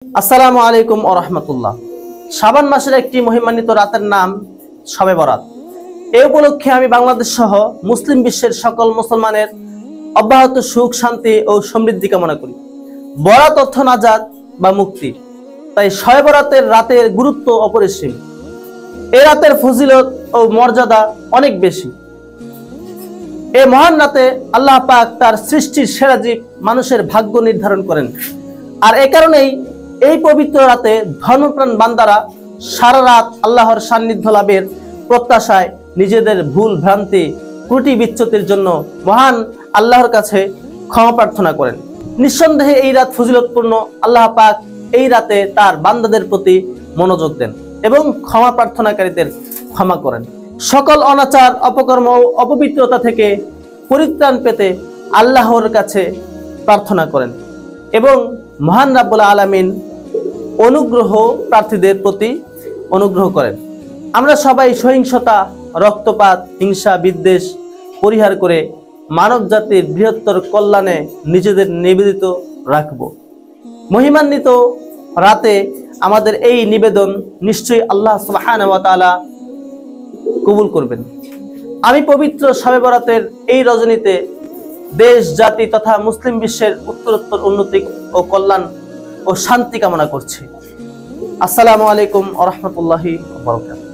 আসসালামু আলাইকুম ওয়া রাহমাতুল্লাহ। শাবান মাসের একটি মহিমান্বিত রাতের নাম শবে বরাত। এই উপলক্ষে আমি বাংলাদেশ সহ মুসলিম বিশ্বের সকল মুসলমানের অব্যাহত সুখ, শান্তি ও সমৃদ্ধি কামনা করি। বরাত অর্থ নাজাত বা মুক্তি, তাই শবে বরাতের রাতের গুরুত্ব অপরিসীম। এই রাতের ফজিলত ও মর্যাদা অনেক বেশি। এই মহান রাতে আল্লাহ পাক তার সৃষ্টির সেরা জীব মানুষের ভাগ্য নির্ধারণ করেন। আর এ কারণেই এই পবিত্র রাতে ধর্মপ্রাণ বান্দারা সারা রাত আল্লাহর সান্নিধ্য লাভের প্রত্যাশায় নিজেদের ভুল ভ্রান্তি, ত্রুটি বিচ্যুতির জন্য মহান আল্লাহর কাছে ক্ষমা প্রার্থনা করেন। নিঃসন্দেহে এই রাত ফজিলতপূর্ণ। আল্লাহ পাক এই রাতে তার বান্দাদের প্রতি মনোযোগ দেন এবং ক্ষমা প্রার্থনাকারীদের ক্ষমা করেন। সকল অনাচার, অপকর্ম ও অপবিত্রতা থেকে পরিত্রাণ পেতে আল্লাহর কাছে প্রার্থনা করেন এবং মহান রাব্বুল আলামিন অনুগ্রহ প্রার্থীদের প্রতি অনুগ্রহ করেন। আমরা সবাই সহিংসতা, রক্তপাত, হিংসা, বিদ্বেষ পরিহার করে মানব জাতির বৃহত্তর কল্যাণে নিজেদের নিবেদিত রাখব। মহিমান্বিত রাতে আমাদের এই নিবেদন নিশ্চয়ই আল্লাহ সুবহানাহু ওয়া তাআলা কবুল করবেন। আমি পবিত্র শবে বরাতের এই রজনীতে দেশ, জাতি তথা মুসলিম বিশ্বের উত্তরোত্তর উন্নতি ও কল্যাণ ও শান্তি কামনা করছি। আসসালামু আলাইকুম ওয়া রাহমাতুল্লাহি ওয়া বারাকাতুহু।